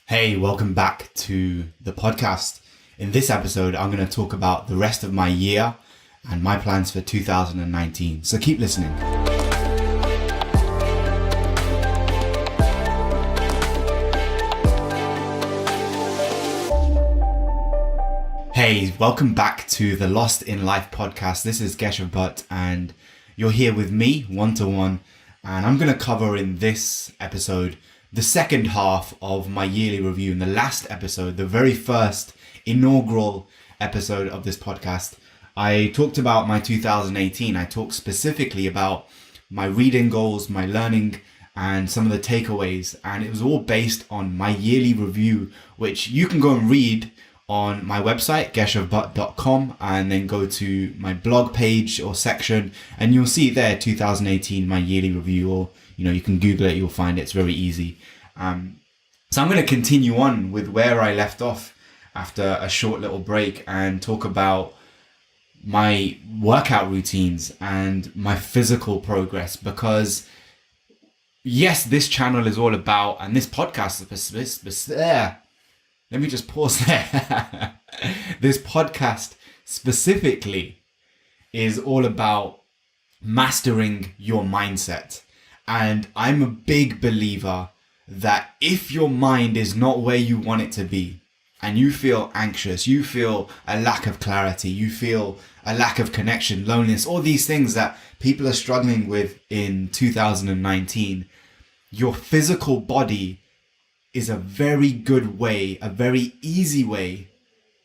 Hey, welcome back to the podcast. In this episode, I'm going to talk about the rest of my year and my plans for 2019. So keep listening. Hey, welcome back to the Lost in Life podcast. This is Keshav Bhatt and you're here with me one-to-one. And I'm going to cover in this episode the second half of my yearly review. In the last episode, the very first inaugural episode of this podcast, I talked about my 2018. I talked specifically about my reading goals, my learning, and some of the takeaways. And it was all based on my yearly review, which you can go and read on my website, keshavbhatt.com, and then go to my blog page or section, and you'll see there 2018, my yearly review, or you can Google it, you'll find it. It's very easy. So I'm going to continue on with where I left off after a short little break and talk about my workout routines and my physical progress, because yes, this channel is all about, and this podcast, let me just pause there. This podcast specifically is all about mastering your mindset. And I'm a big believer that if your mind is not where you want it to be, and you feel anxious, you feel a lack of clarity, you feel a lack of connection, loneliness, all these things that people are struggling with in 2019, your physical body is a very good way, a very easy way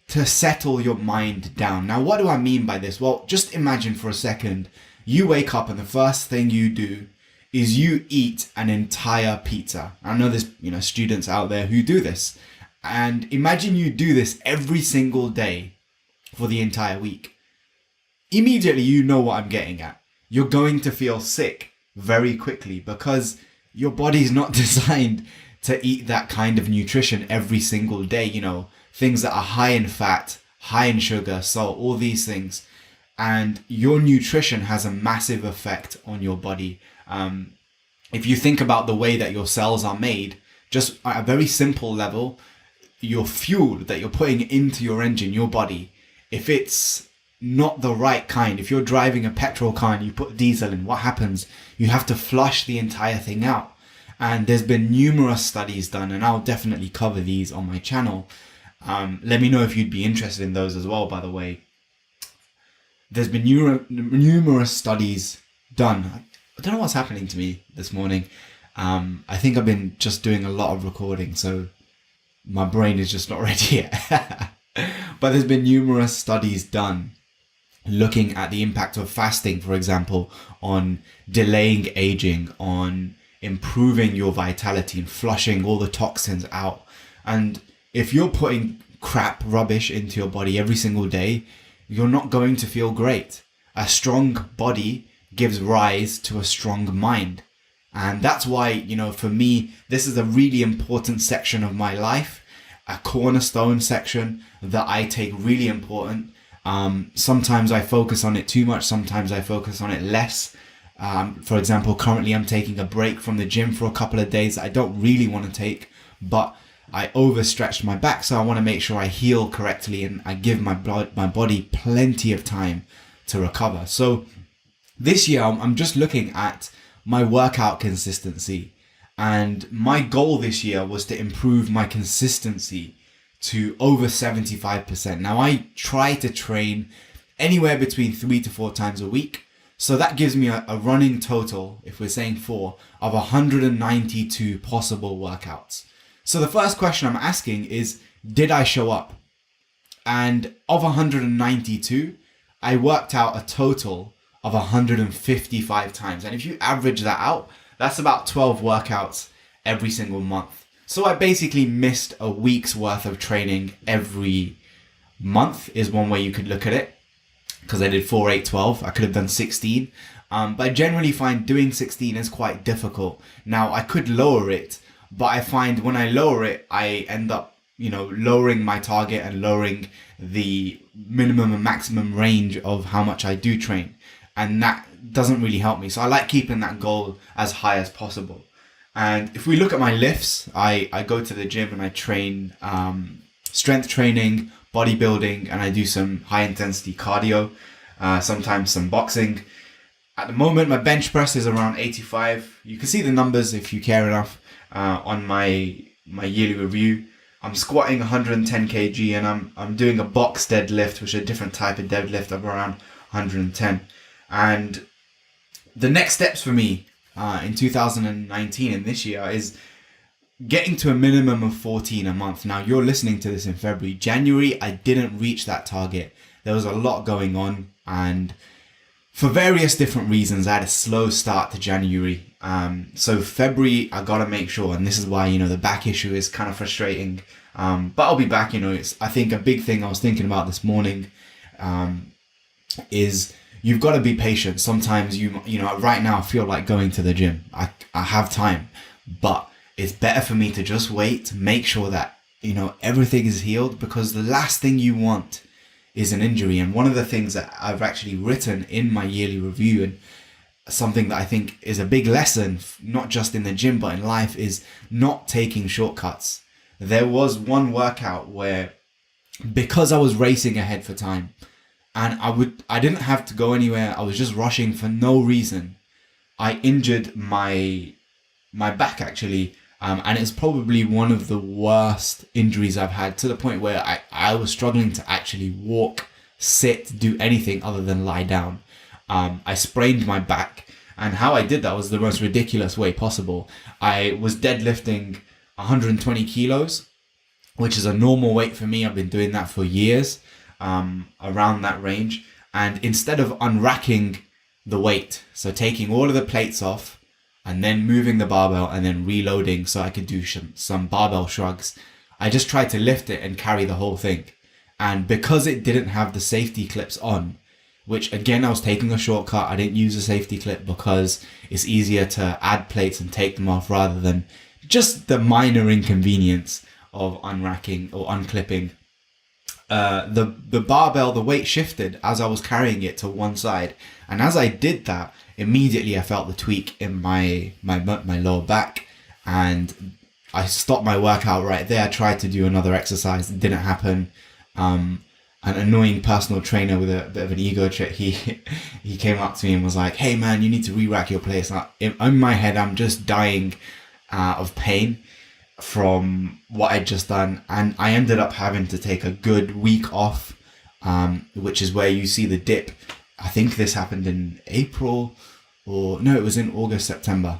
to settle your mind down. Now, what do I mean by this? Well, just imagine for a second, you wake up and the first thing you do is you eat an entire pizza. I know there's, students out there who do this. And imagine you do this every single day for the entire week. Immediately, you know what I'm getting at. You're going to feel sick very quickly because your body's not designed to eat that kind of nutrition every single day. Things that are high in fat, high in sugar, salt, all these things. And your nutrition has a massive effect on your body. If you think about the way that your cells are made, just at a very simple level, your fuel that you're putting into your engine, your body, if it's not the right kind, if you're driving a petrol car and you put diesel in, what happens? You have to flush the entire thing out. And there's been numerous studies done, and I'll definitely cover these on my channel. Let me know if you'd be interested in those as well, by the way. There's been numerous studies done. I don't know what's happening to me this morning. I think I've been just doing a lot of recording, so my brain is just not ready yet. But there's been numerous studies done looking at the impact of fasting, for example, on delaying aging, on improving your vitality and flushing all the toxins out. And if you're putting crap, rubbish into your body every single day, you're not going to feel great. A strong body gives rise to a strong mind. And that's why, for me, this is a really important section of my life, a cornerstone section that I take really important. Sometimes I focus on it too much. Sometimes I focus on it less. For example, currently I'm taking a break from the gym for a couple of days that I don't really want to take, but I overstretched my back, so I want to make sure I heal correctly and I give my body plenty of time to recover. So this year, I'm just looking at my workout consistency, and my goal this year was to improve my consistency to over 75%. Now, I try to train anywhere between 3 to 4 times a week. So that gives me a running total, if we're saying 4, of 192 possible workouts. So the first question I'm asking is, did I show up? And of 192, I worked out a total of 155 times. And if you average that out, that's about 12 workouts every single month. So I basically missed a week's worth of training every month is one way you could look at it. Because I did 4, 8, 12. I could have done 16. But I generally find doing 16 is quite difficult. Now, I could lower it, but I find when I lower it, I end up, lowering my target and lowering the minimum and maximum range of how much I do train. And that doesn't really help me. So I like keeping that goal as high as possible. And if we look at my lifts, I go to the gym and I train strength training, bodybuilding, and I do some high intensity cardio, sometimes some boxing. At the moment, my bench press is around 85. You can see the numbers if you care enough on my yearly review. I'm squatting 110 kg and I'm doing a box deadlift, which is a different type of deadlift of around 110. And the next steps for me in 2019 and this year is getting to a minimum of 14 a month. Now, you're listening to this in February. January, I didn't reach that target. There was a lot going on, and for various different reasons, I had a slow start to January. So February, I gotta make sure, and this is why, the back issue is kind of frustrating. But I'll be back, it's, I think a big thing I was thinking about this morning is you've got to be patient. Sometimes right now I feel like going to the gym. I have time, but it's better for me to just wait, make sure that, everything is healed, because the last thing you want is an injury. And one of the things that I've actually written in my yearly review, and something that I think is a big lesson, not just in the gym, but in life, is not taking shortcuts. There was one workout where, because I was racing ahead for time, and I didn't have to go anywhere, I was just rushing for no reason, I injured my back actually. And it's probably one of the worst injuries I've had, to the point where I was struggling to actually walk, sit, do anything other than lie down. I sprained my back, and how I did that was the most ridiculous way possible. I was deadlifting 120 kilos, which is a normal weight for me. I've been doing that for years, around that range. And instead of unracking the weight, so taking all of the plates off, and then moving the barbell and then reloading so I could do some barbell shrugs, I just tried to lift it and carry the whole thing. And because it didn't have the safety clips on, which again, I was taking a shortcut, I didn't use a safety clip because it's easier to add plates and take them off rather than just the minor inconvenience of unracking or unclipping. The barbell, the weight shifted as I was carrying it to one side. And as I did that, immediately I felt the tweak in my lower back, and I stopped my workout right there. I tried to do another exercise, it didn't happen. An annoying personal trainer with a bit of an ego trip, he came up to me and was like, "Hey man, you need to re-rack your plates." In my head, I'm just dying of pain from what I'd just done, and I ended up having to take a good week off, which is where you see the dip. I think this happened in April, or no, it was in August, September.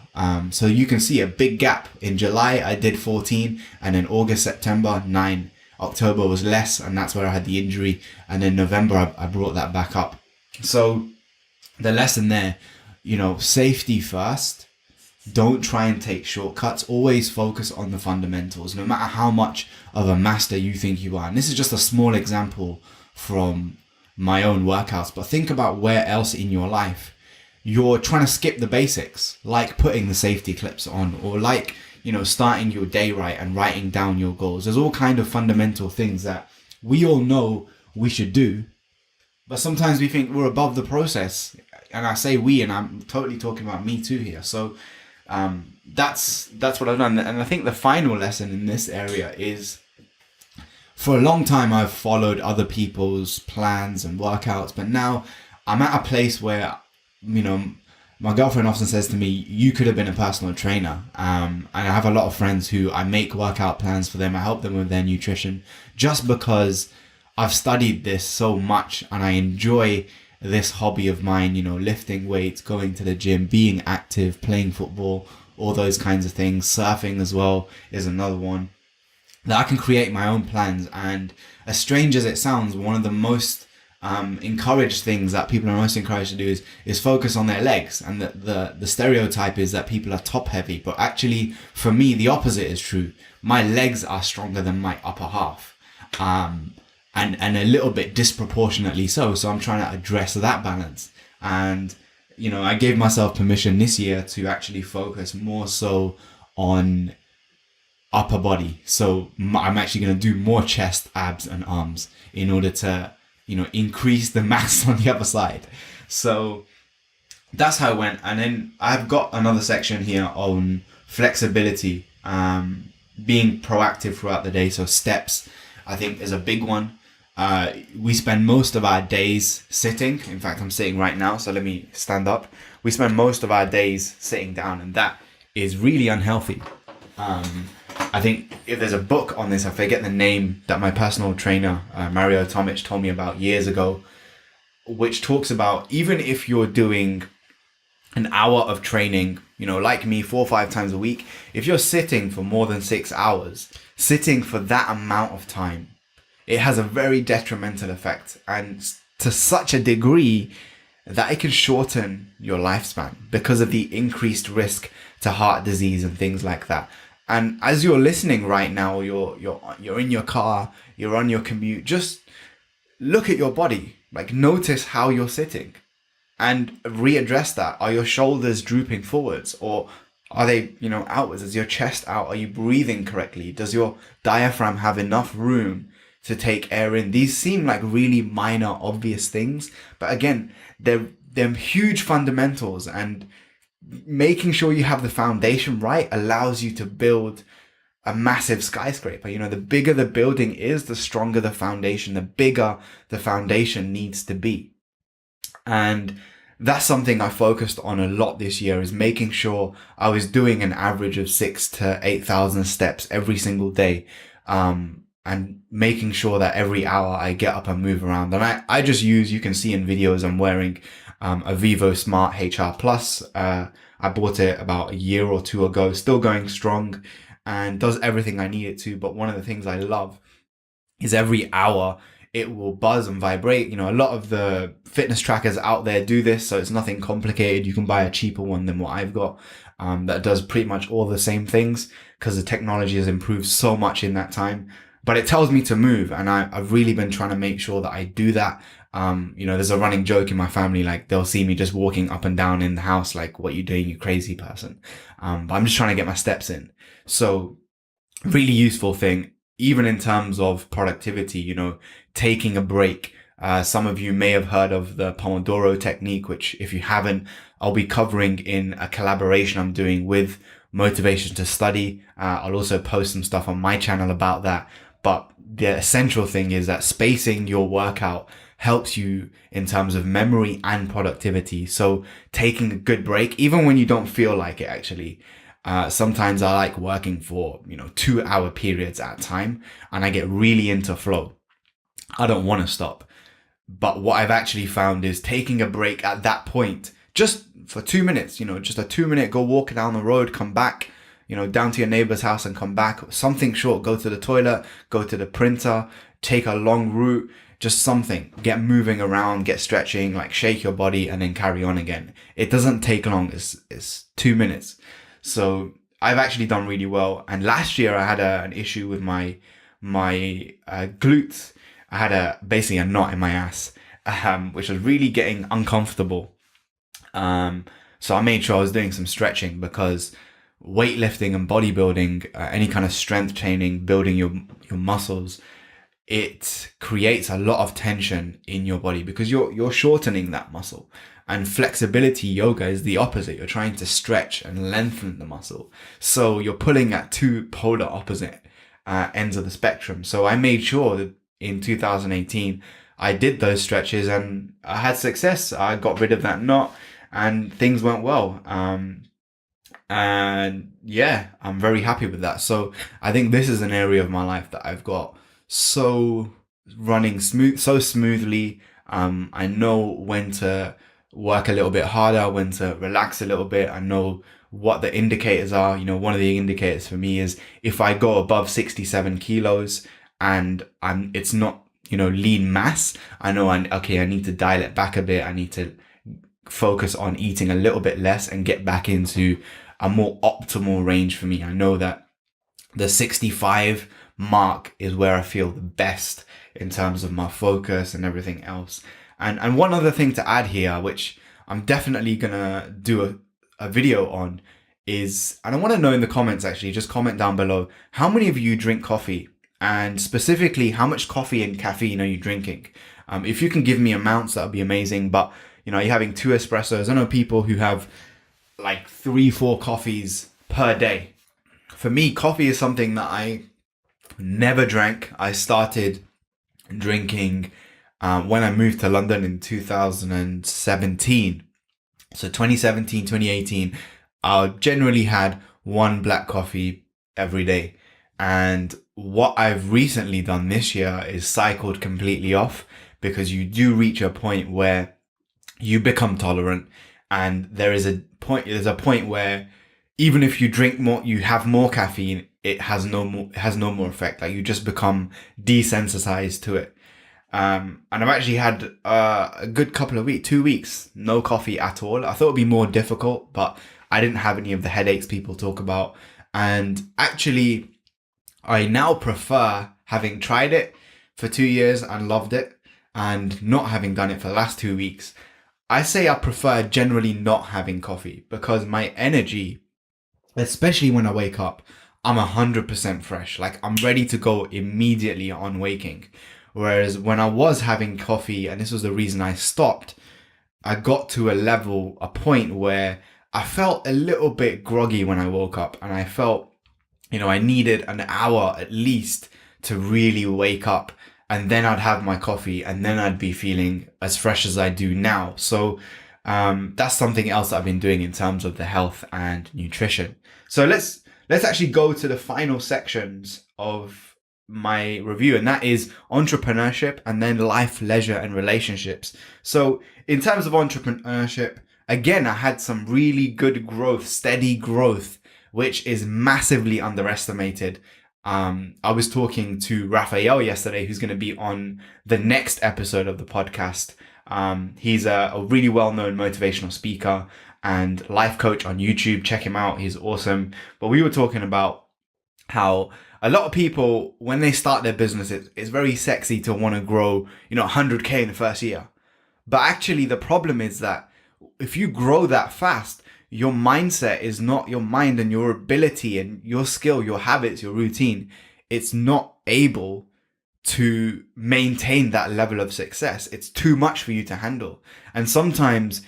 So you can see a big gap. In July, I did 14, and then August, September, 9. October was less, and that's where I had the injury. And then November, I brought that back up. So the lesson there, safety first. Don't try and take shortcuts. Always focus on the fundamentals, no matter how much of a master you think you are. And this is just a small example from my own workouts, but think about where else in your life you're trying to skip the basics, like putting the safety clips on, or like, starting your day right and writing down your goals. There's all kind of fundamental things that we all know we should do, but sometimes we think we're above the process. And I say we, and I'm totally talking about me too here. So that's what I've done. And I think the final lesson in this area is, for a long time I've followed other people's plans and workouts, but now I'm at a place where, my girlfriend often says to me, "You could have been a personal trainer." And I have a lot of friends who I make workout plans for them. I help them with their nutrition, just because I've studied this so much and I enjoy this hobby of mine, lifting weights, going to the gym, being active, playing football, all those kinds of things. Surfing as well is another one, that I can create my own plans. And as strange as it sounds, one of the most encouraged things that people are most encouraged to do is focus on their legs. And the stereotype is that people are top heavy, but actually for me the opposite is true. My legs are stronger than my upper half, and a little bit disproportionately so I'm trying to address that balance. And I gave myself permission this year to actually focus more so on upper body. So I'm actually going to do more chest, abs and arms in order to increase the mass on the other side. So that's how it went. And then I've got another section here on flexibility, being proactive throughout the day. So steps, I think, is a big one. We spend most of our days sitting. In fact, I'm sitting right now, so let me stand up. We spend most of our days sitting down, and that is really unhealthy. I think if there's a book on this, I forget the name, that my personal trainer, Mario Tomic, told me about years ago, which talks about, even if you're doing an hour of training, like me, 4 or 5 times a week, if you're sitting for more than 6 hours, sitting for that amount of time, it has a very detrimental effect, and to such a degree that it can shorten your lifespan because of the increased risk to heart disease and things like that. And as you're listening right now, you're in your car, you're on your commute, just look at your body, like notice how you're sitting and readdress that. Are your shoulders drooping forwards, or are they, outwards? Is your chest out? Are you breathing correctly? Does your diaphragm have enough room to take air in? These seem like really minor, obvious things, but again, they're huge fundamentals, and making sure you have the foundation right allows you to build a massive skyscraper. The bigger the building is, the stronger the foundation, the bigger the foundation needs to be. And that's something I focused on a lot this year, is making sure I was doing an average of 6,000 to 8,000 steps every single day. And making sure that every hour I get up and move around. And I just use, you can see in videos, I'm wearing a Vivo Smart HR Plus. I bought it about a year or 2 ago, still going strong and does everything I need it to. But one of the things I love is every hour it will buzz and vibrate. A lot of the fitness trackers out there do this, so it's nothing complicated. You can buy a cheaper one than what I've got that does pretty much all the same things, because the technology has improved so much in that time. But it tells me to move, and I've really been trying to make sure that I do that. There's a running joke in my family, like they'll see me just walking up and down in the house, like, what you doing, you crazy person? But I'm just trying to get my steps in. So really useful thing, even in terms of productivity, taking a break. Some of you may have heard of the Pomodoro technique, which if you haven't, I'll be covering in a collaboration I'm doing with Motivation to Study. I'll also post some stuff on my channel about that. But the essential thing is that spacing your workout helps you in terms of memory and productivity. So taking a good break, even when you don't feel like it, actually. Sometimes I like working for, 2-hour periods at a time, and I get really into flow. I don't want to stop. But what I've actually found is taking a break at that point, just for 2 minutes, just a 2-minute, go walk down the road, come back, down to your neighbor's house and come back. Something short, go to the toilet, go to the printer, take a long route, just something. Get moving around, get stretching, like shake your body, and then carry on again. It doesn't take long. It's 2 minutes. So I've actually done really well. And last year I had an issue with my glutes. I had basically a knot in my ass, which was really getting uncomfortable. So I made sure I was doing some stretching, because weightlifting and bodybuilding, any kind of strength training, building your muscles, it creates a lot of tension in your body because you're shortening that muscle. And flexibility yoga is the opposite. You're trying to stretch and lengthen the muscle. So you're pulling at two polar opposite ends of the spectrum. So I made sure that in 2018, I did those stretches and I had success. I got rid of that knot and things went well. And yeah, I'm very happy with that. So I think this is an area of my life that I've got so smoothly. I know when to work a little bit harder, when to relax a little bit. I know what the indicators are. One of the indicators for me is if I go above 67 kilos and it's not, lean mass, I know I need to dial it back a bit. I need to focus on eating a little bit less and get back into a more optimal range for me. I know that the 65 mark is where I feel the best in terms of my focus and everything else. And one other thing to add here, which I'm definitely gonna do a video on, is, and I want to know in the comments, actually, just comment down below, how many of you drink coffee? And specifically, how much coffee and caffeine are you drinking? If you can give me amounts, that would be amazing. But, you're having 2 espressos. I know people who have like 3-4 coffees per day. For me, coffee is something that I never drank. I started drinking when I moved to London in 2017. So 2017, 2018, I generally had one black coffee every day. And what I've recently done this year is cycled completely off, because you do reach a point where you become tolerant, and there's a point where even if you drink more, you have more caffeine, it has no more effect. Like, you just become desensitized to it. And I've actually had a good couple of weeks, 2 weeks, no coffee at all. I thought it'd be more difficult, but I didn't have any of the headaches people talk about. And actually, I now prefer, having tried it for 2 years and loved it, and not having done it for the last 2 weeks, I say I prefer generally not having coffee, because my energy, especially when I wake up, I'm 100% fresh. Like, I'm ready to go immediately on waking. Whereas when I was having coffee, and this was the reason I stopped, I got to a point where I felt a little bit groggy when I woke up, and I felt, I needed an hour at least to really wake up, and then I'd have my coffee, and then I'd be feeling as fresh as I do now. So that's something else that I've been doing in terms of the health and nutrition. So let's actually go to the final sections of my review, and that is entrepreneurship, and then life, leisure, and relationships. So in terms of entrepreneurship, again, I had some really good growth, steady growth, which is massively underestimated. I was talking to Raphael yesterday, who's going to be on the next episode of the podcast. He's a really well-known motivational speaker and life coach on YouTube. Check him out. He's awesome. But we were talking about how a lot of people, when they start their business, it's very sexy to want to grow, 100K in the first year. But actually, the problem is that if you grow that fast, your mindset is not, your mind and your ability and your skill, your habits, your routine, it's not able to maintain that level of success. It's too much for you to handle. And sometimes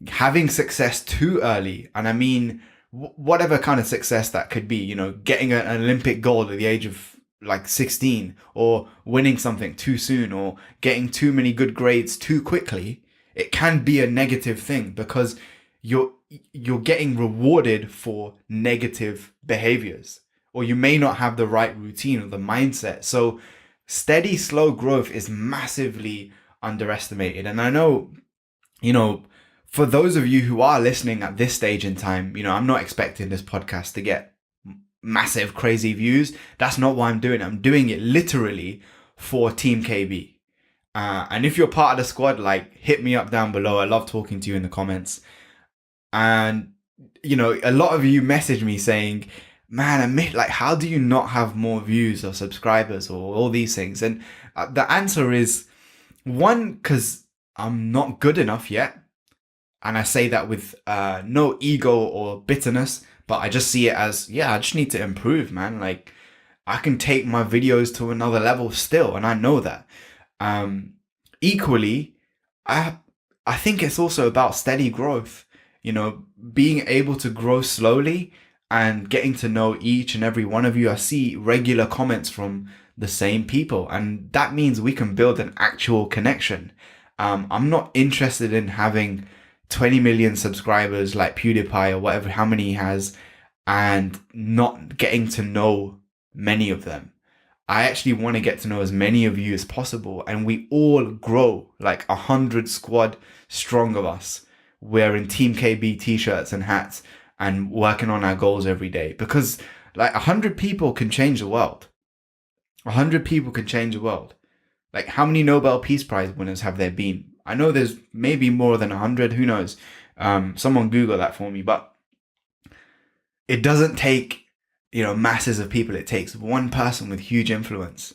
having success too early, and I mean, whatever kind of success that could be, getting an Olympic gold at the age of like 16, or winning something too soon, or getting too many good grades too quickly, it can be a negative thing, because you're getting rewarded for negative behaviors, or you may not have the right routine or the mindset. So steady, slow growth is massively underestimated. And I know, for those of you who are listening at this stage in time, I'm not expecting this podcast to get massive, crazy views. That's not why I'm doing it. I'm doing it literally for Team KB. And if you're part of the squad, hit me up down below. I love talking to you in the comments. And, a lot of you message me saying, man, how do you not have more views or subscribers or all these things? And the answer is, one, because I'm not good enough yet. And I say that with no ego or bitterness, but I just see it as, I just need to improve, man. I can take my videos to another level still, and I know that. Equally, I think it's also about steady growth. Being able to grow slowly and getting to know each and every one of you. I see regular comments from the same people, and that means we can build an actual connection. I'm not interested in having 20 million subscribers like PewDiePie or whatever, how many he has, and not getting to know many of them. I actually want to get to know as many of you as possible, and we all grow, like 100 squad strong of us, wearing Team KB t-shirts and hats and working on our goals every day, because 100 people can change the world. 100 people can change the world. How many Nobel Peace Prize winners have there been? I know there's maybe more than 100, who knows? Someone Google that for me. But it doesn't take, masses of people. It takes one person with huge influence.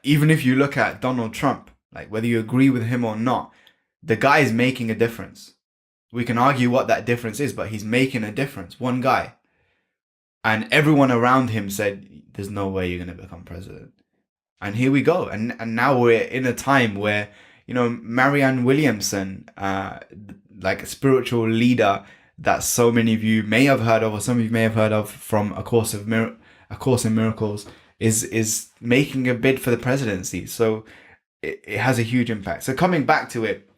Even if you look at Donald Trump, whether you agree with him or not, the guy is making a difference. We can argue what that difference is, but he's making a difference. One guy. And everyone around him said, there's no way you're going to become president. And here we go. And now we're in a time where, Marianne Williamson, a spiritual leader, that so many of you may have heard of, or some of you may have heard of, from A Course in Miracles, is making a bid for the presidency. So it has a huge impact. So coming back to it,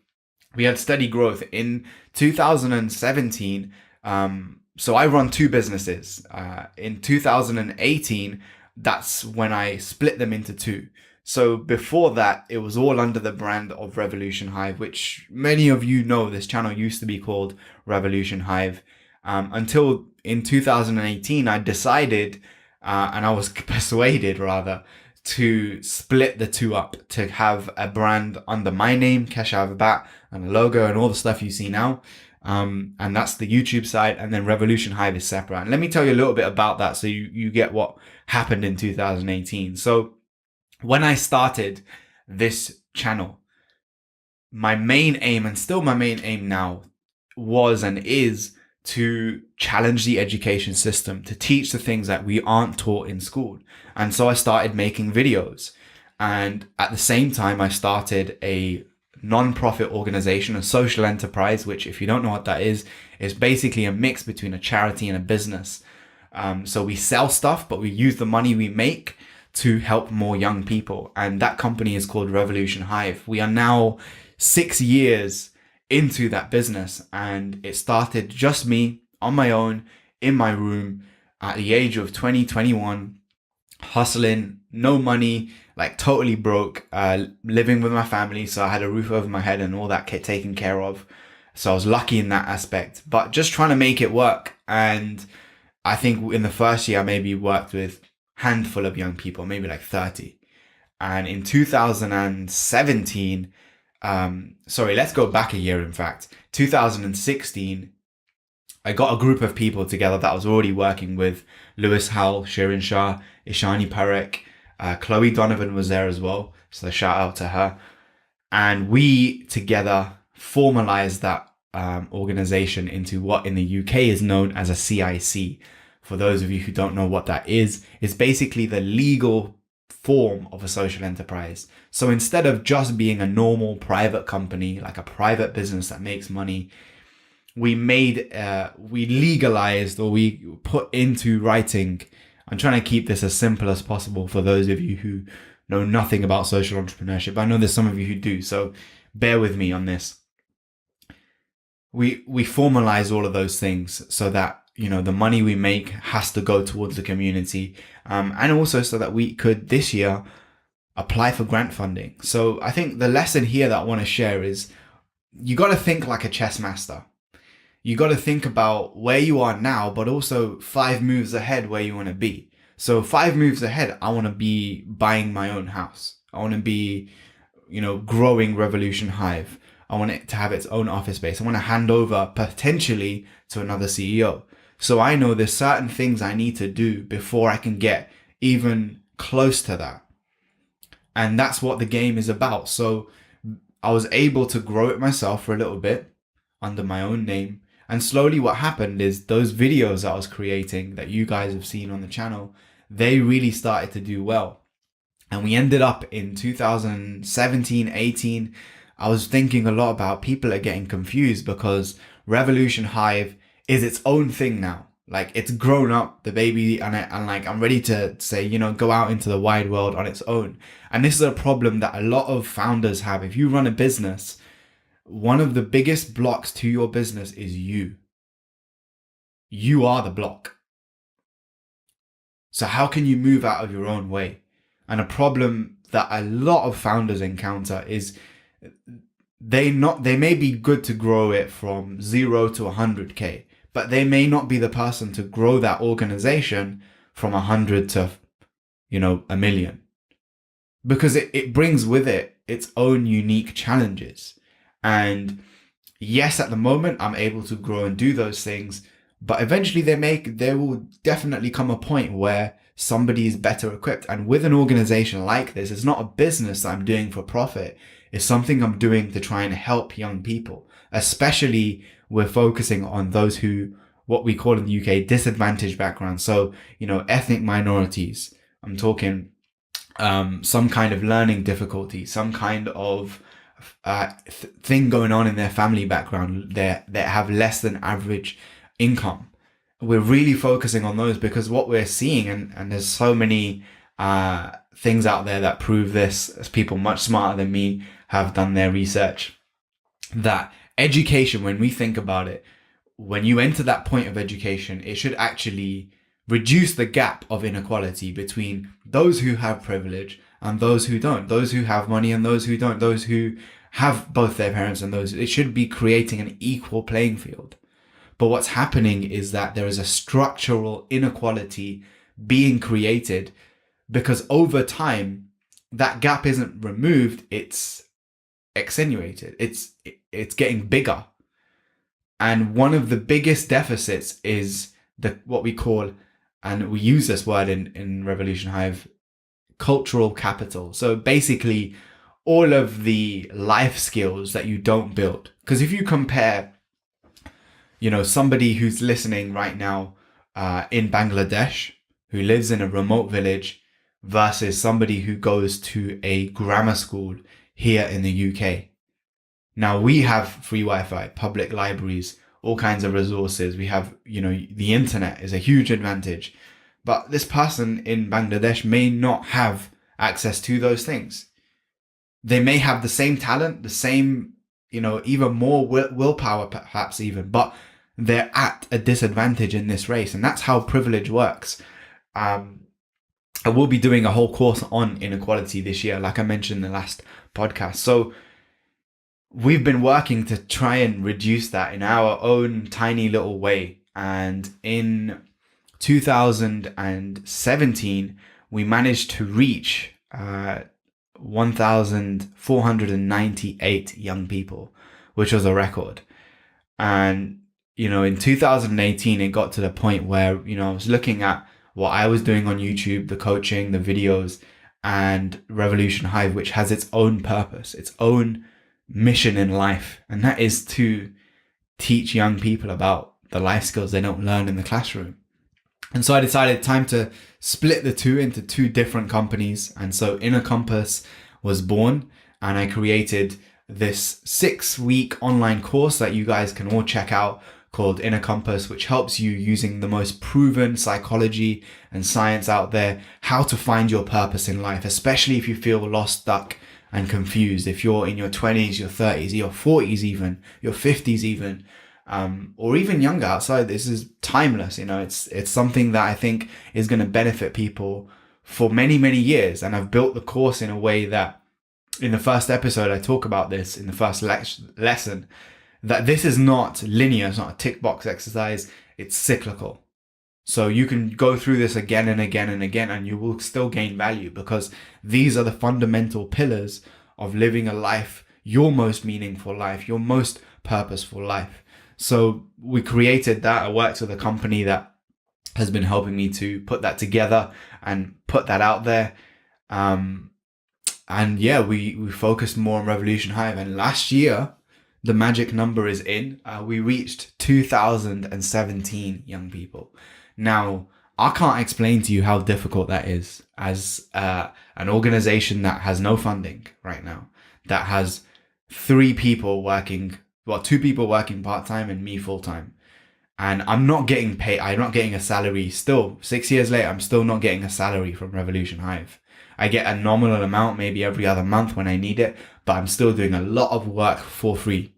we had steady growth in 2017. So I run two businesses. In 2018, that's when I split them into two. So before that, it was all under the brand of Revolution Hive, which many of you know this channel used to be called Revolution Hive. Until in 2018, I decided, and I was persuaded rather, to split the two up, to have a brand under my name, Keshav Bhatt, and a logo and all the stuff you see now. And that's the YouTube side, and then Revolution Hive is separate. And let me tell you a little bit about that so you get what happened in 2018. So when I started this channel, my main aim, and still my main aim now, was and is to challenge the education system, to teach the things that we aren't taught in school. And so I started making videos. And at the same time, I started a non-profit organization, a social enterprise, which, if you don't know what that is basically a mix between a charity and a business. So we sell stuff, but we use the money we make to help more young people. And that company is called Revolution Hive. We are now 6 years into that business, and it started just me on my own in my room at the age of 20, 21, hustling, no money, like totally broke, living with my family. So I had a roof over my head and all that taken care of. So I was lucky in that aspect, but just trying to make it work. And I think in the first year, I maybe worked with a handful of young people, maybe like 30. And in 2017, let's go back a year. In fact, 2016, I got a group of people together that I was already working with. Lewis Howell, Shirin Shah, Ishani Parekh, Chloe Donovan was there as well. So shout out to her. And we together formalized that organization into what in the UK is known as a CIC. For those of you who don't know what that is, it's basically the legal form of a social enterprise. So instead of just being a normal private company, like a private business that makes money, we legalized, or we put into writing. I'm trying to keep this as simple as possible for those of you who know nothing about social entrepreneurship. I know there's some of you who do, so bear with me on this. We formalize all of those things so that, you know, the money we make has to go towards the community, and also so that we could this year apply for grant funding. So I think the lesson here that I want to share is you got to think like a chess master. You got to think about where you are now, but also 5 moves ahead where you want to be. So 5 moves ahead, I want to be buying my own house. I want to be, you know, growing Revolution Hive. I want it to have its own office space. I want to hand over potentially to another CEO. So I know there's certain things I need to do before I can get even close to that. And that's what the game is about. So I was able to grow it myself for a little bit under my own name. And slowly what happened is those videos that I was creating that you guys have seen on the channel, they really started to do well. And we ended up in 2017, 18. I was thinking a lot about people are getting confused because Revolution Hive is its own thing now. Like, it's grown up, the baby, and I'm ready to say, you know, go out into the wide world on its own. And this is a problem that a lot of founders have. If you run a business, one of the biggest blocks to your business is you. You are the block. So how can you move out of your own way? And a problem that a lot of founders encounter is they may be good to grow it from 0 to 100K, but they may not be the person to grow that organization from 100 to, you know, 1 million. Because it brings with it its own unique challenges. And yes, at the moment, I'm able to grow and do those things, but eventually there will definitely come a point where somebody is better equipped. And with an organization like this, it's not a business that I'm doing for profit. It's something I'm doing to try and help young people, especially we're focusing on those who, what we call in the UK, disadvantaged backgrounds. So, you know, ethnic minorities. I'm talking some kind of learning difficulty, some kind of thing going on in their family background. They have less than average income. We're really focusing on those because what we're seeing, and there's so many things out there that prove this, as people much smarter than me have done their research, that education, when we think about it, when you enter that point of education, it should actually reduce the gap of inequality between those who have privilege and those who don't, those who have money and those who don't, those who have both their parents and those. It should be creating an equal playing field. But what's happening is that there is a structural inequality being created because over time, that gap isn't removed, it's accentuated. It's getting bigger. And one of the biggest deficits is what we call, and we use this word in Revolution Hive, cultural capital. So basically, all of the life skills that you don't build. Because if you compare, somebody who's listening right now in Bangladesh, who lives in a remote village, versus somebody who goes to a grammar school here in the UK. Now, we have free Wi-Fi, public libraries, all kinds of resources. We have, the internet is a huge advantage. But this person in Bangladesh may not have access to those things. They may have the same talent, the same, even more willpower perhaps even, but they're at a disadvantage in this race. And that's how privilege works. I will be doing a whole course on inequality this year, like I mentioned in the last podcast. So we've been working to try and reduce that in our own tiny little way. And in 2017, we managed to reach 1,498 young people, which was a record. And, in 2018, it got to the point where, I was looking at what I was doing on YouTube, the coaching, the videos, and Revolution Hive, which has its own purpose, its own mission in life. And that is to teach young people about the life skills they don't learn in the classroom. And so I decided time to split the two into two different companies. And so Inner Compass was born, and I created this 6-week online course that you guys can all check out called Inner Compass, which helps you using the most proven psychology and science out there, how to find your purpose in life, especially if you feel lost, stuck, and confused. If you're in your 20s, your 30s, your 40s even, your 50s even, or even younger outside, this is timeless. It's something that I think is going to benefit people for many, many years. And I've built the course in a way that in the first episode, I talk about this in the first lesson, that this is not linear. It's not a tick box exercise. It's cyclical. So you can go through this again and again and again, and you will still gain value, because these are the fundamental pillars of living a life, your most meaningful life, your most purposeful life. So we created that. I worked with a company that has been helping me to put that together and put that out there. And yeah, we focused more on Revolution Hive. And last year, the magic number is in. We reached 2,017 young people. Now, I can't explain to you how difficult that is as an organization that has no funding right now, that has 2 people working part-time and me full-time. And I'm not getting paid. I'm not getting a salary still. 6 years later, I'm still not getting a salary from Revolution Hive. I get a nominal amount maybe every other month when I need it, but I'm still doing a lot of work for free.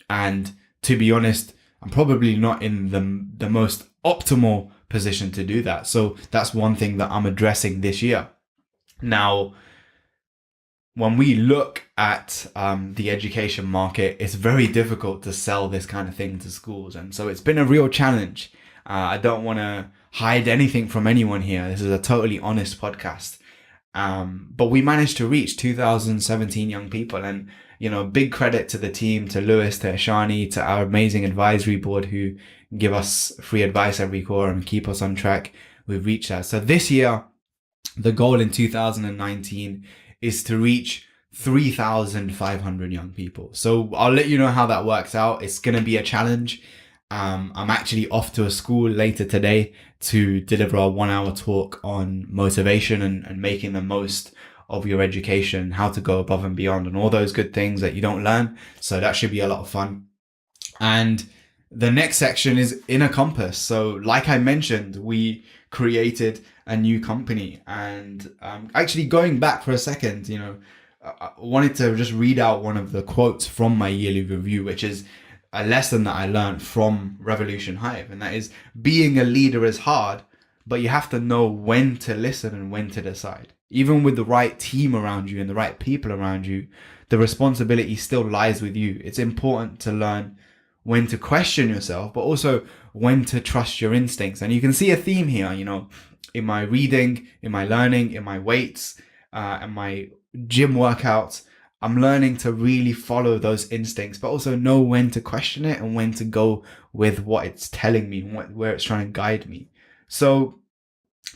And to be honest, I'm probably not in the most optimal position to do that. So that's one thing that I'm addressing this year. Now, when we look at the education market, it's very difficult to sell this kind of thing to schools. And so it's been a real challenge. I don't want to hide anything from anyone here. This is a totally honest podcast. But we managed to reach 2017 young people, and big credit to the team, to Lewis, to Ashani, to our amazing advisory board who give us free advice every quarter and keep us on track. We've reached that. So this year, the goal in 2019 is to reach 3,500 young people. So I'll let you know how that works out. It's going to be a challenge. I'm actually off to a school later today to deliver a 1-hour talk on motivation and making the most of your education, how to go above and beyond, and all those good things that you don't learn. So that should be a lot of fun. And the next section is Inner Compass. So like I mentioned, we created a new company, and actually going back for a second, I wanted to just read out one of the quotes from my yearly review, which is a lesson that I learned from Revolution Hive. And that is, being a leader is hard, but you have to know when to listen and when to decide. Even with the right team around you and the right people around you, the responsibility still lies with you. It's important to learn when to question yourself, but also when to trust your instincts. And you can see a theme here, in my reading, in my learning, in my weights, and my gym workouts. I'm learning to really follow those instincts, but also know when to question it and when to go with what it's telling me and where it's trying to guide me. So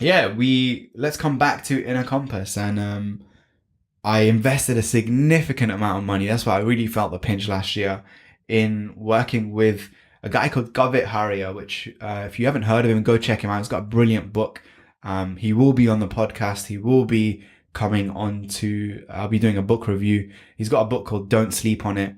yeah, let's come back to Inner Compass. And I invested a significant amount of money. That's why I really felt the pinch last year, in working with a guy called Bhatt Harrier, which if you haven't heard of him, go check him out. He's got a brilliant book. He will be on the podcast. He will be coming on to, I'll be doing a book review. He's got a book called Don't Sleep on It.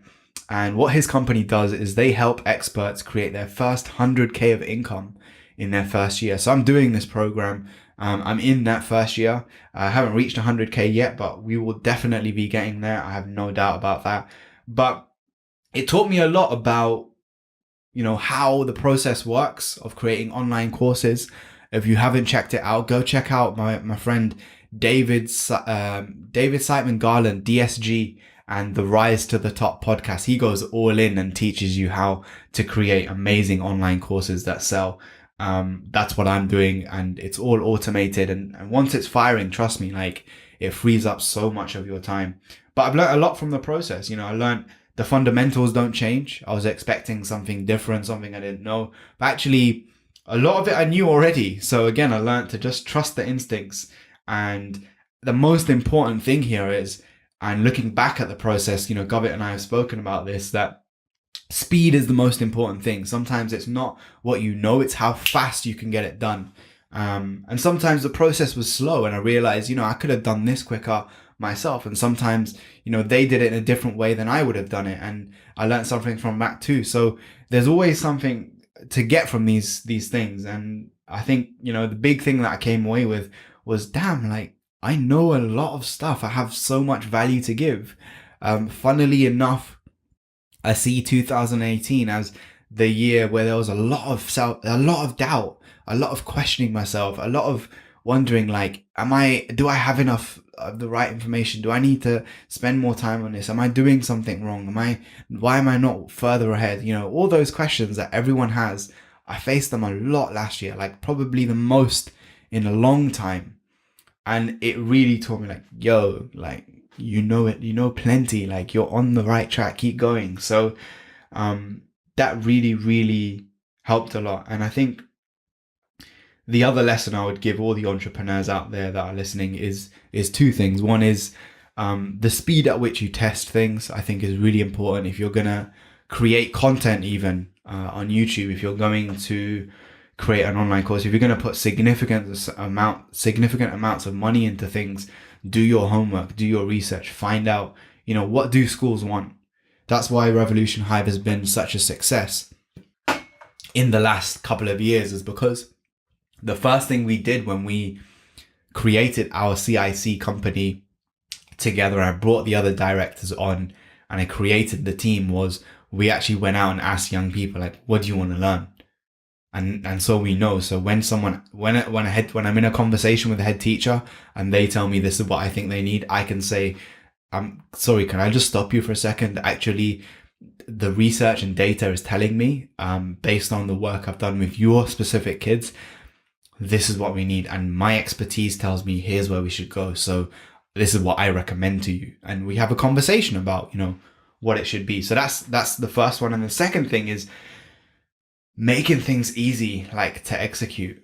And what his company does is they help experts create their first 100K of income in their first year. So I'm doing this program. I'm in that first year. I haven't reached 100K yet, but we will definitely be getting there. I have no doubt about that. But it taught me a lot about, how the process works of creating online courses. If you haven't checked it out, go check out my friend David Siteman Garland, DSG, and the Rise to the Top podcast. He goes all in and teaches you how to create amazing online courses that sell. That's what I'm doing, and it's all automated. And once it's firing, trust me, like, it frees up so much of your time. But I've learned a lot from the process. I learned the fundamentals don't change. I was expecting something different, something I didn't know, but actually a lot of it I knew already. So again, I learned to just trust the instincts. And the most important thing here is, and looking back at the process, Govit and I have spoken about this, that speed is the most important thing. Sometimes it's not what you know, it's how fast you can get it done. And sometimes the process was slow, and I realized, I could have done this quicker myself. And sometimes, they did it in a different way than I would have done it. And I learned something from that too. So there's always something to get from these things. And I think, the big thing that I came away with was, damn, like, I know a lot of stuff. I have so much value to give. Funnily enough, I see 2018 as the year where there was a lot of doubt, a lot of questioning myself, a lot of wondering, like, do I have enough of the right information? Do I need to spend more time on this? Am I doing something wrong? Why am I not further ahead? All those questions that everyone has. I faced them a lot last year, like probably the most in a long time. And it really taught me, like, yo, like, it, plenty, like, you're on the right track, keep going. So, that really, really helped a lot. And I think the other lesson I would give all the entrepreneurs out there that are listening is two things. One is, the speed at which you test things, I think, is really important. If you're going to create content, even on YouTube, if you're going to create an online course, if you're going to put significant amounts of money into things, do your homework, do your research, find out, what do schools want? That's why Revolution Hive has been such a success in the last couple of years, is because the first thing we did when we created our CIC company together, I brought the other directors on and I created the team, was we actually went out and asked young people, like, what do you want to learn? And so we know. So when I'm in a conversation with a head teacher and they tell me this is what I think they need, I can say, I'm sorry, can I just stop you for a second? Actually, the research and data is telling me, based on the work I've done with your specific kids, this is what we need. And my expertise tells me here's where we should go. So this is what I recommend to you. And we have a conversation about, what it should be. So that's the first one. And the second thing is making things easy, like, to execute.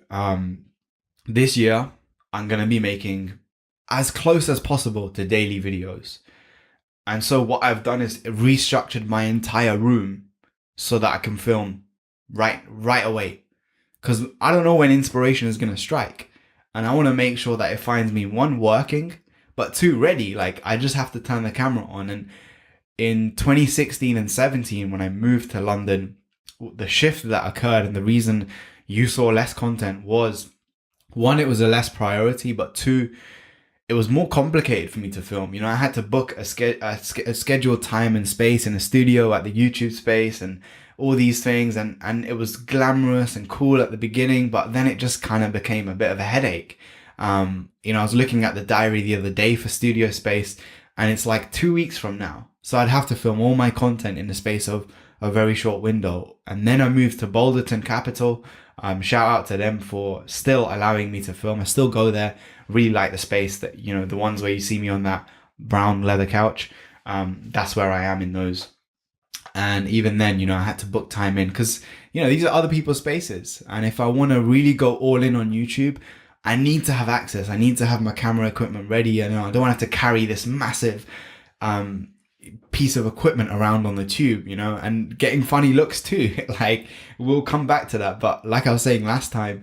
This year, I'm going to be making as close as possible to daily videos. And so what I've done is restructured my entire room so that I can film right away. Because I don't know when inspiration is going to strike. And I want to make sure that it finds me, one, working, but two, ready. Like, I just have to turn the camera on. And in 2016 and 17, when I moved to London, the shift that occurred and the reason you saw less content was, one, it was a less priority, but two, it was more complicated for me to film. You know, I had to book a scheduled time and space in a studio at the YouTube space and all these things. And it was glamorous and cool at the beginning, but then it just kind of became a bit of a headache. You know, I was looking at the diary the other day for studio space, and it's like 2 weeks from now. So I'd have to film all my content in the space of a very short window. And then I moved to Boulderton Capital. Shout out to them for still allowing me to film. I still go there. Really like the space, that, you know, the ones where you see me on that brown leather couch. That's where I am in those. And even then, you know, I had to book time in because, you know, these are other people's spaces. And if I want to really go all in on YouTube, I need to have access. I need to have my camera equipment ready. And I don't want to have to carry this massive piece of equipment around on the tube, you know, and getting funny looks too. Like, we'll come back to that. But like I was saying last time,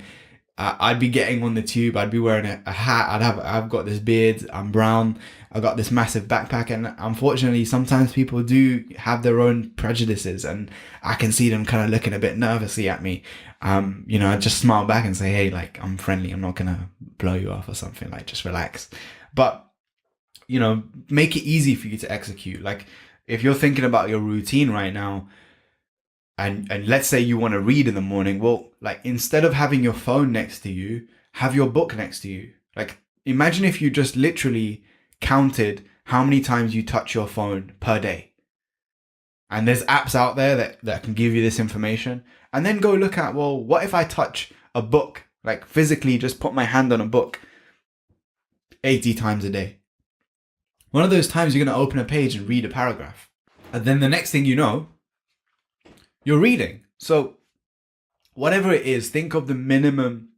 I'd be getting on the tube. I'd be wearing a hat. I've got this beard. I'm brown. I've got this massive backpack. And unfortunately, sometimes people do have their own prejudices, and I can see them kind of looking a bit nervously at me. You know, I just smile back and say, hey, like, I'm friendly. I'm not going to blow you off or something. Like, just relax. But, you know, make it easy for you to execute. Like, if you're thinking about your routine right now, and let's say you want to read in the morning, well, like, instead of having your phone next to you, have your book next to you. Like, imagine if you just literally counted how many times you touch your phone per day. And there's apps out there that can give you this information. And then go look at, well, what if I touch a book, like physically just put my hand on a book 80 times a day? One of those times you're going to open a page and read a paragraph. And then the next thing you know, you're reading. So whatever it is, think of the minimum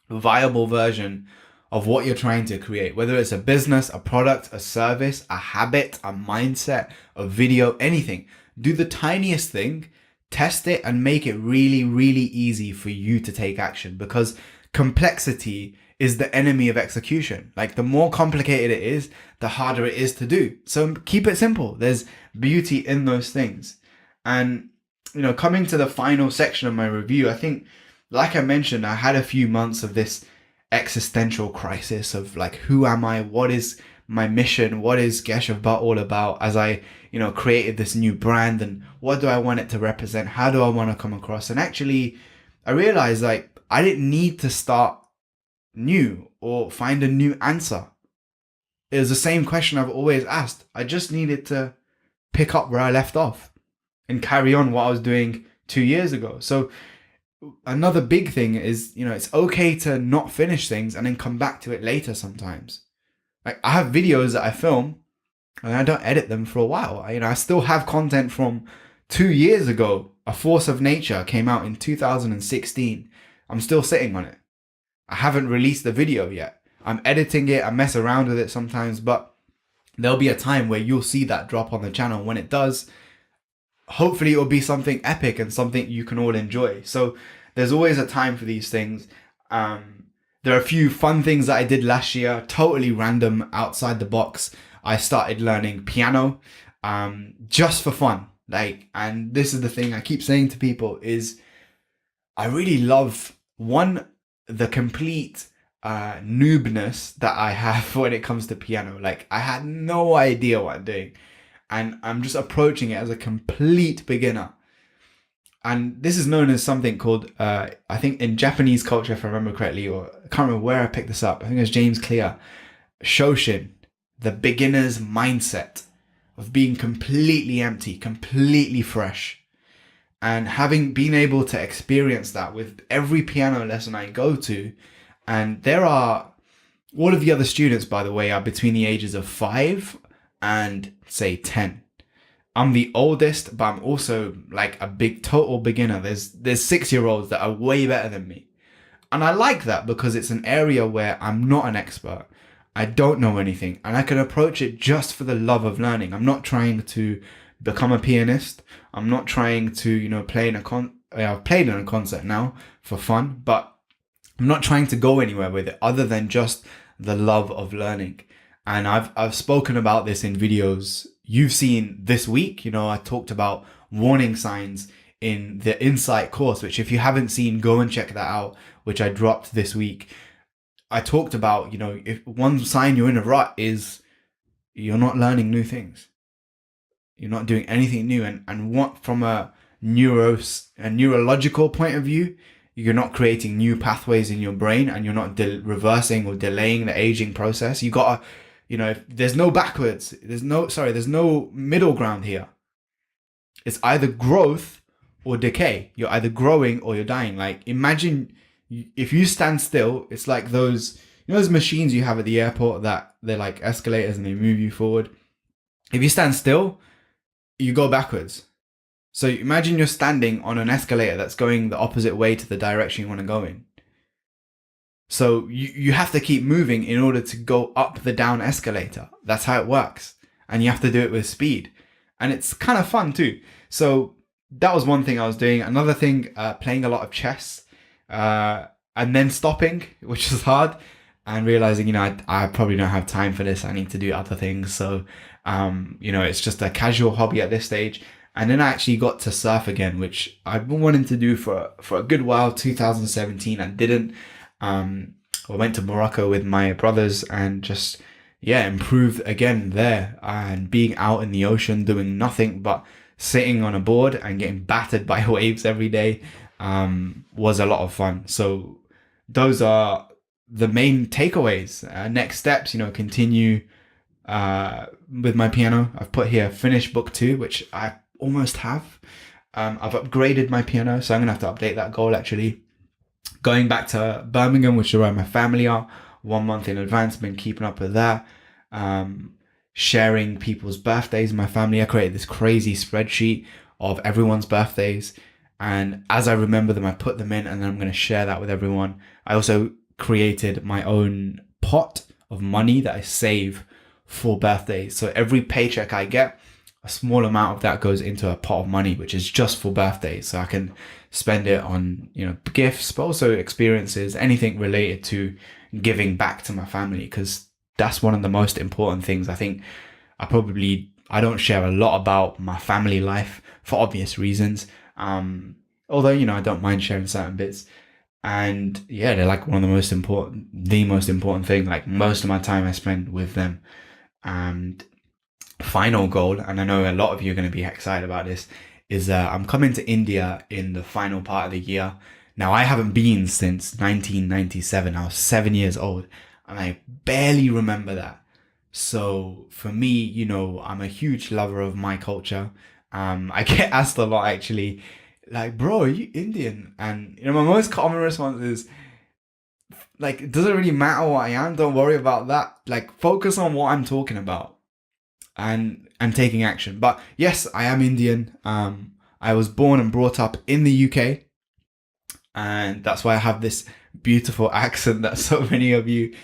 viable version of what you're trying to create, whether it's a business, a product, a service, a habit, a mindset, a video, anything. Do the tiniest thing, test it, and make it really, really easy for you to take action, because complexity is the enemy of execution. Like, the more complicated it is, the harder it is to do. So keep it simple. There's beauty in those things. And, you know, coming to the final section of my review, I think, like I mentioned, I had a few months of this existential crisis of, like, who am I? What is my mission? What is Keshav Bhatt all about? As I, you know, created this new brand, and what do I want it to represent? How do I want to come across? And actually, I realized, like, I didn't need to start new or find a new answer. It was the same question I've always asked. I just needed to pick up where I left off and carry on what I was doing 2 years ago. So another big thing is, you know, it's okay to not finish things and then come back to it later sometimes. Like, I have videos that I film and I don't edit them for a while. I still have content from 2 years ago. A Force of Nature came out in 2016. I'm still sitting on it. I haven't released the video yet. I'm editing it. I mess around with it sometimes, but there'll be a time where you'll see that drop on the channel. When it does, hopefully it'll be something epic and something you can all enjoy. So there's always a time for these things. There are a few fun things that I did last year, totally random, outside the box. I started learning piano, just for fun. Like, and this is the thing I keep saying to people is, I really love, one, the complete noobness that I have when it comes to piano. Like, I had no idea what I'm doing, and I'm just approaching it as a complete beginner. And this is known as something called, I think in Japanese culture, if I remember correctly, or I can't remember where I picked this up, I think it was James Clear, Shoshin, the beginner's mindset of being completely empty, completely fresh. And having been able to experience that with every piano lesson I go to, and there are, all of the other students, by the way, are between the ages of 5 and say 10. I'm the oldest, but I'm also like a big total beginner. There's 6-year-olds that are way better than me. And I like that because it's an area where I'm not an expert. I don't know anything, and I can approach it just for the love of learning. I'm not trying to become a pianist. I'm not trying to, play in I've played in a concert now for fun, but I'm not trying to go anywhere with it other than just the love of learning. And I've spoken about this in videos you've seen this week. I talked about warning signs in the Insight course, which if you haven't seen, go and check that out, which I dropped this week. I talked about, if one sign you're in a rut is you're not learning new things. You're not doing anything new. And what from a neurological point of view, you're not creating new pathways in your brain, and you're not reversing or delaying the aging process. You gotta, there's no backwards. There's no middle ground here. It's either growth or decay. You're either growing or you're dying. Like, imagine if you stand still, it's like those machines you have at the airport that they're like escalators and they move you forward. If you stand still, you go backwards. So imagine you're standing on an escalator that's going the opposite way to the direction you want to go in. So you have to keep moving in order to go up the down escalator. That's how it works. And you have to do it with speed. And it's kind of fun too. So that was one thing I was doing. Another thing, playing a lot of chess, and then stopping, which is hard, and realizing, I probably don't have time for this. I need to do other things. So, it's just a casual hobby at this stage. And then I actually got to surf again, which I've been wanting to do for a good while. 2017, I didn't. I went to Morocco with my brothers and just, improved again there, and being out in the ocean, doing nothing but sitting on a board and getting battered by waves every day, was a lot of fun. So those are the main takeaways. Next steps, continue with my piano. I've put here finish book 2, which I almost have. I've upgraded my piano, so I'm gonna have to update that goal actually. Going back to Birmingham, which is where my family are, 1 month in advance, been keeping up with that. Sharing people's birthdays in my family. I created this crazy spreadsheet of everyone's birthdays, and as I remember them, I put them in, and then I'm going to share that with everyone. I also created my own pot of money that I save for birthdays. So every paycheck I get, a small amount of that goes into a pot of money, which is just for birthdays. So I can spend it on, gifts, but also experiences, anything related to giving back to my family, because that's one of the most important things. I think I don't share a lot about my family life for obvious reasons. Although, I don't mind sharing certain bits. And they're like the most important thing. Like, most of my time I spend with them. And final goal, and I know a lot of you are going to be excited about this, is I'm coming to India in the final part of the year. Now, I haven't been since 1997. I was 7 years old, and I barely remember that. So for me, I'm a huge lover of my culture. I get asked a lot actually, like, bro, are you Indian? And my most common response is, like, it doesn't really matter what I am. Don't worry about that. Like, focus on what I'm talking about and taking action. But yes, I am Indian. I was born and brought up in the UK, and that's why I have this beautiful accent that so many of you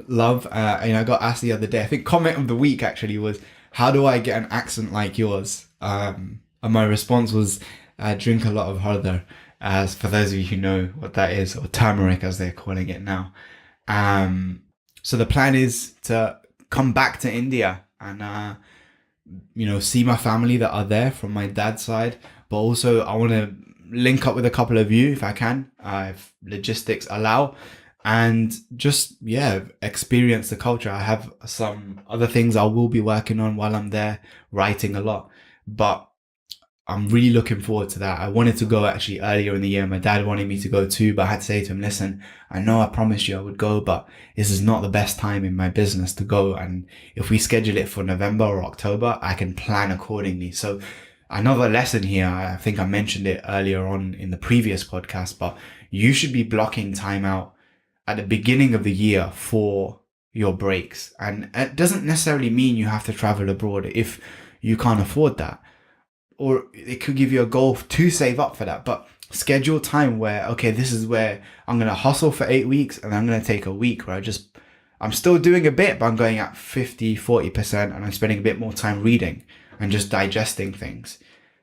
love. I got asked the other day, I think comment of the week actually was, how do I get an accent like yours? And my response was, drink a lot of harder, as for those of you who know what that is, or turmeric as they're calling it now. So the plan is to come back to India and see my family that are there from my dad's side, but also I want to link up with a couple of you if I can, if logistics allow, and just experience the culture. I have some other things I will be working on while I'm there, writing a lot, but I'm really looking forward to that. I wanted to go actually earlier in the year. My dad wanted me to go too, but I had to say to him, listen, I know I promised you I would go, but this is not the best time in my business to go. And if we schedule it for November or October, I can plan accordingly. So another lesson here, I think I mentioned it earlier on in the previous podcast, but you should be blocking time out at the beginning of the year for your breaks. And it doesn't necessarily mean you have to travel abroad if you can't afford that. Or it could give you a goal to save up for that, but schedule time where, okay, this is where I'm going to hustle for 8 weeks, and I'm going to take a week where I'm still doing a bit, but I'm going at 50-40%, and I'm spending a bit more time reading and just digesting things.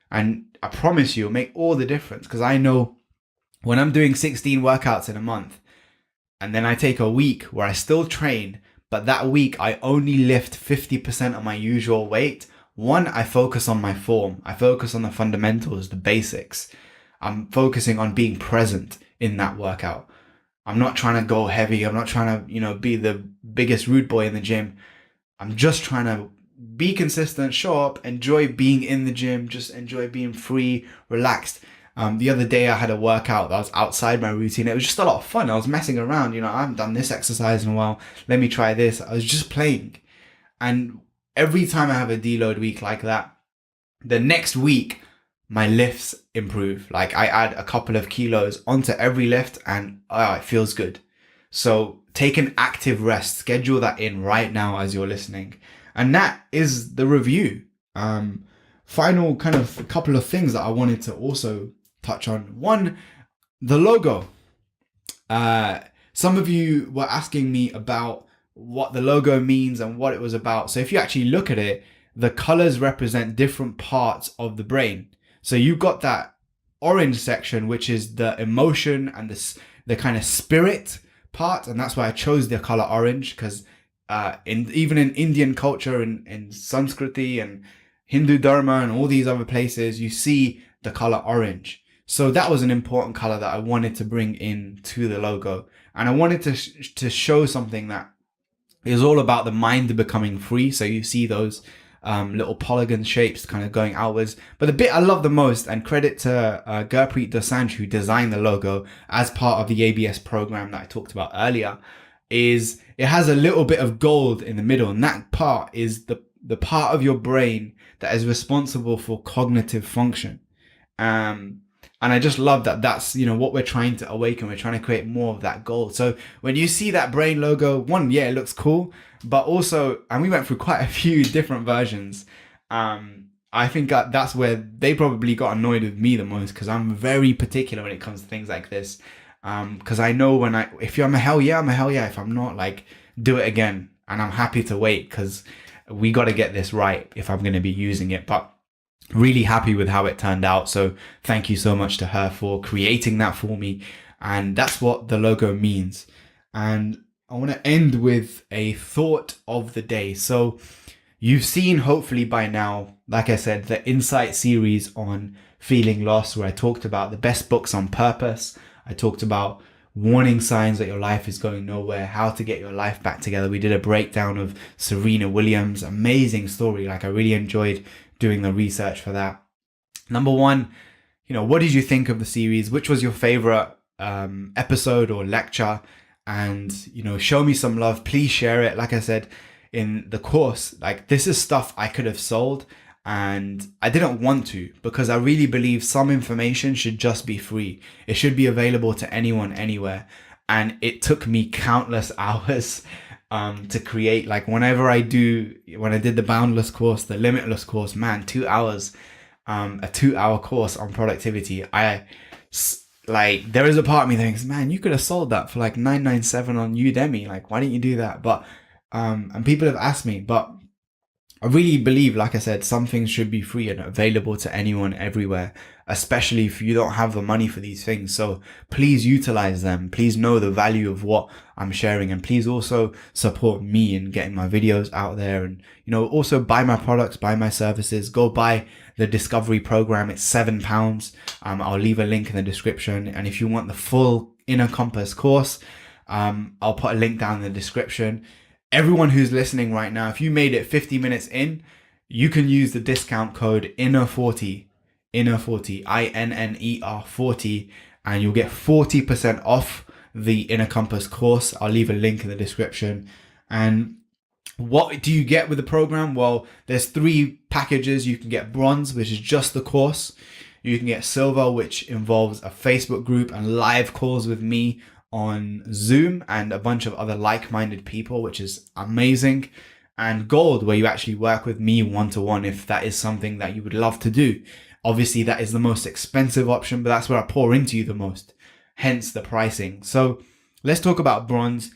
And I promise you, it'll make all the difference, because I know when I'm doing 16 workouts in a month, and then I take a week where I still train, but that week I only lift 50% of my usual weight. One, I focus on my form. I focus on the fundamentals, the basics. I'm focusing on being present in that workout. I'm not trying to go heavy. I'm not trying to, be the biggest rude boy in the gym. I'm just trying to be consistent, show up, enjoy being in the gym, just enjoy being free, relaxed. The other day I had a workout that was outside my routine. It was just a lot of fun. I was messing around, I haven't done this exercise in a while. Let me try this. I was just playing. And every time I have a deload week like that, the next week, my lifts improve. Like I add a couple of kilos onto every lift and it feels good. So take an active rest, schedule that in right now as you're listening. And that is the review. Final kind of a couple of things that I wanted to also touch on. One, the logo. Some of you were asking me about what the logo means and what it was about. So if you actually look at it, the colors represent different parts of the brain. So you've got that orange section, which is the emotion and the kind of spirit part. And that's why I chose the color orange, because even in Indian culture and in Sanskriti and Hindu Dharma and all these other places, you see the color orange. So that was an important color that I wanted to bring in to the logo. And I wanted to show something that is all about the mind becoming free. So you see those little polygon shapes kind of going outwards. But the bit I love the most, and credit to Gurpreet Dosanjh, who designed the logo as part of the ABS program that I talked about earlier, is it has a little bit of gold in the middle. And that part is the part of your brain that is responsible for cognitive function. And I just love that that's, what we're trying to awaken. We're trying to create more of that gold. So when you see that brain logo, one, yeah, it looks cool, but also, and we went through quite a few different versions. I think that's where they probably got annoyed with me the most, because I'm very particular when it comes to things like this. Because I know if I'm a hell yeah, I'm a hell yeah. If I'm not, like, do it again. And I'm happy to wait, because we got to get this right if I'm going to be using it. But really happy with how it turned out. So thank you so much to her for creating that for me. And that's what the logo means. And I want to end with a thought of the day. So you've seen, hopefully by now, like I said, the Insight series on feeling lost, where I talked about the best books on purpose. I talked about warning signs that your life is going nowhere, how to get your life back together. We did a breakdown of Serena Williams, amazing story. Like, I really enjoyed doing the research for that. Number one, what did you think of the series? Which was your favorite episode or lecture? And, show me some love. Please share it. Like I said in the course, like, this is stuff I could have sold, and I didn't want to, because I really believe some information should just be free. It should be available to anyone, anywhere. And it took me countless hours to create. Like, when I did the Boundless course, the Limitless course, man, 2 hours, a 2-hour course on productivity. There is a part of me that thinks, man, you could have sold that for like $9.97 on Udemy. Like, why didn't you do that? But, and people have asked me, but I really believe, like I said, some things should be free and available to anyone, everywhere, especially if you don't have the money for these things. So please utilize them. Please know the value of what I'm sharing, and please also support me in getting my videos out there. And, also buy my products, buy my services, go buy the Discovery program. It's £7. I'll leave a link in the description. And if you want the full Inner Compass course, I'll put a link down in the description. Everyone who's listening right now, if you made it 50 minutes in, you can use the discount code INNER40, INNER 40, and you'll get 40% off the Inner Compass course. I'll leave a link in the description. And what do you get with the program? Well, there's 3 packages. You can get bronze, which is just the course. You can get silver, which involves a Facebook group and live calls with me on Zoom and a bunch of other like-minded people, which is amazing. And gold, where you actually work with me one-to-one, if that is something that you would love to do. Obviously, that is the most expensive option, but that's where I pour into you the most, hence the pricing. So let's talk about bronze.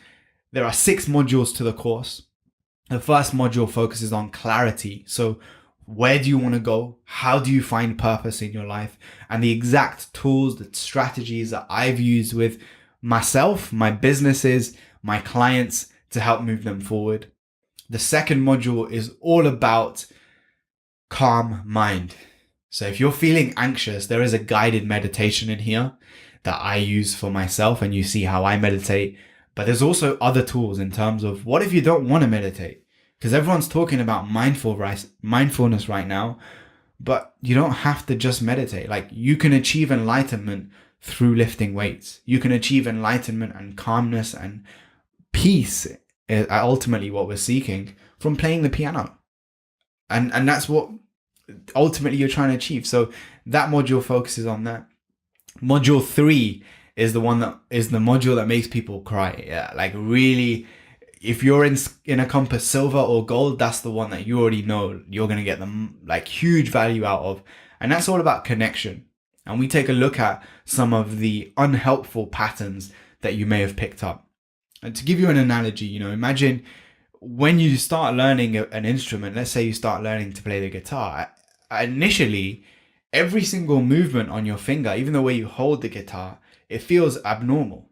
There are 6 modules to the course. The first module focuses on clarity. So where do you want to go? How do you find purpose in your life? And the exact tools, the strategies that I've used with myself, my businesses, my clients, to help move them forward. The second module is all about calm mind. So if you're feeling anxious, there is a guided meditation in here that I use for myself, and you see how I meditate. But there's also other tools in terms of what if you don't want to meditate? Because everyone's talking about mindfulness right now, but you don't have to just meditate. Like, you can achieve enlightenment through lifting weights. You can achieve enlightenment and calmness and peace, ultimately what we're seeking, from playing the piano. And that's what ultimately you're trying to achieve. So that module focuses on that. Module 3 is the module that makes people cry. Yeah, like really, if you're in a compass silver or gold, that's the one that you already know you're going to get like huge value out of. And that's all about connection. And we take a look at some of the unhelpful patterns that you may have picked up. And to give you an analogy, imagine when you start learning an instrument. Let's say you start learning to play the guitar. Initially, every single movement on your finger, even the way you hold the guitar, it feels abnormal.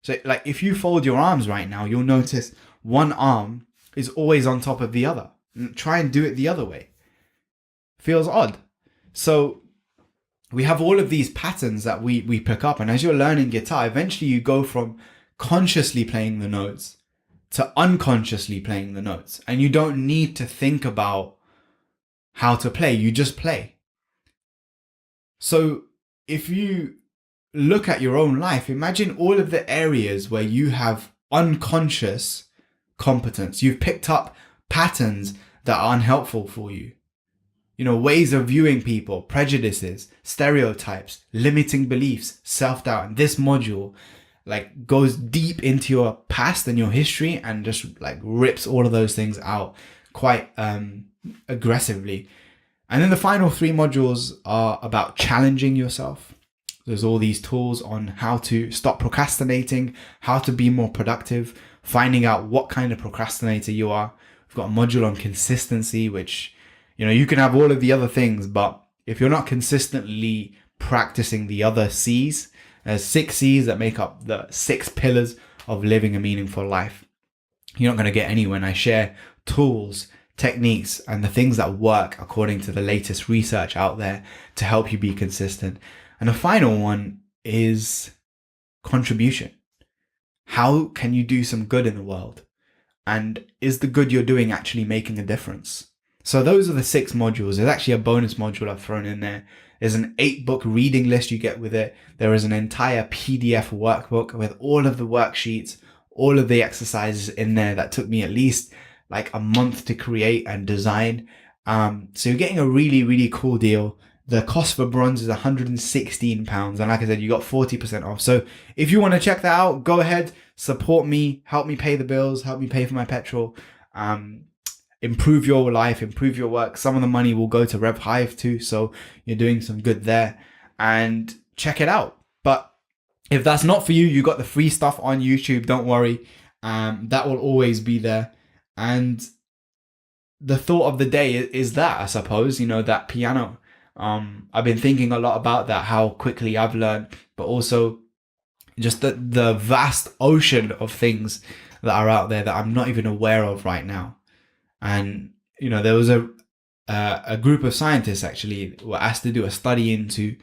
So like if you fold your arms right now, you'll notice one arm is always on top of the other. Try and do it the other way. Feels odd. So we have all of these patterns that we pick up. And as you're learning guitar, eventually you go from consciously playing the notes to unconsciously playing the notes. And you don't need to think about how to play. You just play. So if you look at your own life, imagine all of the areas where you have unconscious competence. You've picked up patterns that are unhelpful for you. Ways of viewing people, prejudices, stereotypes, limiting beliefs, self-doubt. And this module like goes deep into your past and your history and just like rips all of those things out quite aggressively. And then the final 3 modules are about challenging yourself. There's all these tools on how to stop procrastinating, how to be more productive, finding out what kind of procrastinator you are. We've got a module on consistency, which, you can have all of the other things, but if you're not consistently practicing the other C's, there's 6 C's that make up the 6 pillars of living a meaningful life. You're not going to get anywhere. And I share tools, techniques, and the things that work according to the latest research out there to help you be consistent. And the final one is contribution. How can you do some good in the world? And is the good you're doing actually making a difference? So those are the 6 modules. There's actually a bonus module I've thrown in there. There's an 8-book reading list you get with it. There is an entire PDF workbook with all of the worksheets, all of the exercises in there that took me at least like a month to create and design. So you're getting a really, really cool deal. The cost for bronze is £116. And like I said, you got 40% off. So if you want to check that out, go ahead, support me, help me pay the bills, help me pay for my petrol, improve your life, improve your work. Some of the money will go to Hive too. So you're doing some good there, and check it out. But if that's not for you, you got the free stuff on YouTube. Don't worry. That will always be there. And the thought of the day is that, I suppose, that piano. I've been thinking a lot about that, how quickly I've learned, but also just the vast ocean of things that are out there that I'm not even aware of right now. And, there was a group of scientists actually were asked to do a study into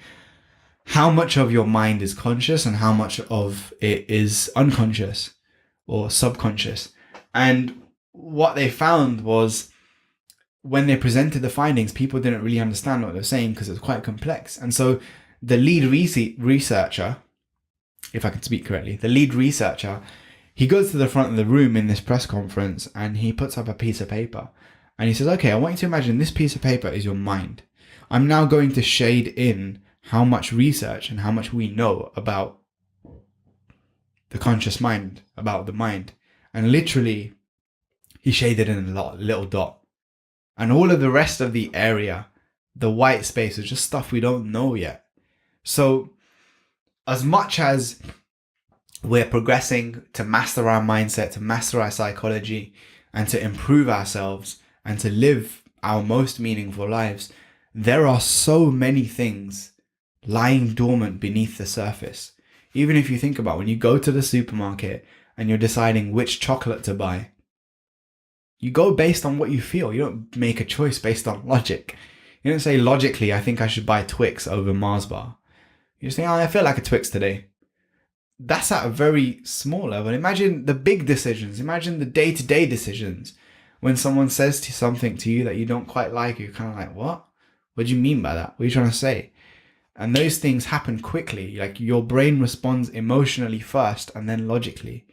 how much of your mind is conscious and how much of it is unconscious or subconscious. And what they found was, when they presented the findings, people didn't really understand what they were saying because it's quite complex. And so the lead researcher, if I can speak correctly, he goes to the front of the room in this press conference and he puts up a piece of paper and he says, okay, I want you to imagine this piece of paper is your mind. I'm now going to shade in how much research and how much we know about the conscious mind, about the mind. And literally, he shaded in a little dot. And all of the rest of the area, the white space, is just stuff we don't know yet. So as much as we're progressing to master our mindset, to master our psychology, and to improve ourselves, and to live our most meaningful lives, there are so many things lying dormant beneath the surface. Even if you think about when you go to the supermarket and you're deciding which chocolate to buy, you go based on what you feel. You don't make a choice based on logic. You don't say logically, I think I should buy Twix over Mars bar. You just think, oh, I feel like a Twix today. That's at a very small level. Imagine the big decisions. Imagine the day-to-day decisions. When someone says something to you that you don't quite like, you're kind of like, what? What do you mean by that? What are you trying to say? And those things happen quickly. Like your brain responds emotionally first and then logically.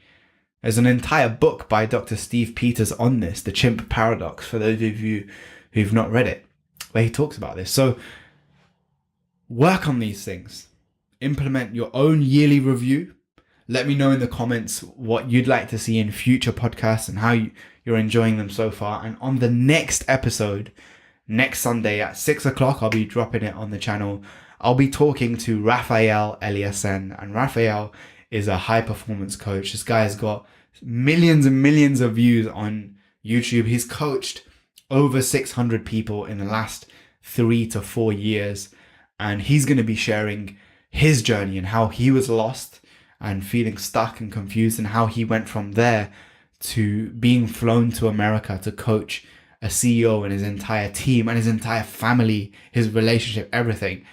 There's an entire book by Dr. Steve Peters on this, The Chimp Paradox, for those of you who've not read it, where he talks about this. So work on these things. Implement your own yearly review. Let me know in the comments what you'd like to see in future podcasts and how you're enjoying them so far. And on the next episode, next Sunday at 6 o'clock, I'll be dropping it on the channel. I'll be talking to Raphael Eliasen, and Raphael is a high performance coach. This guy has got millions and millions of views on YouTube. He's coached over 600 people in the last 3 to 4 years, and he's going to be sharing his journey and how he was lost and feeling stuck and confused, and how he went from there to being flown to America to coach a CEO and his entire team and his entire family, his relationship, everything,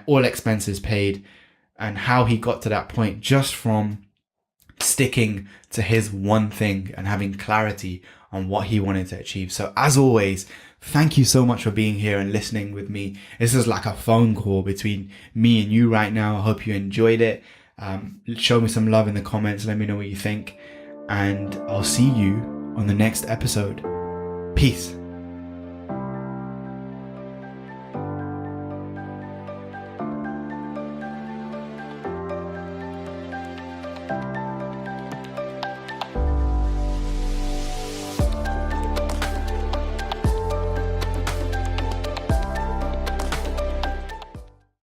all expenses paid, and how he got to that point just from sticking to his one thing and having clarity on what he wanted to achieve. So as always, thank you so much for being here and listening with me. This is like a phone call between me and you right now. I hope you enjoyed it. Show me some love in the comments. Let me know what you think. And I'll see you on the next episode. Peace.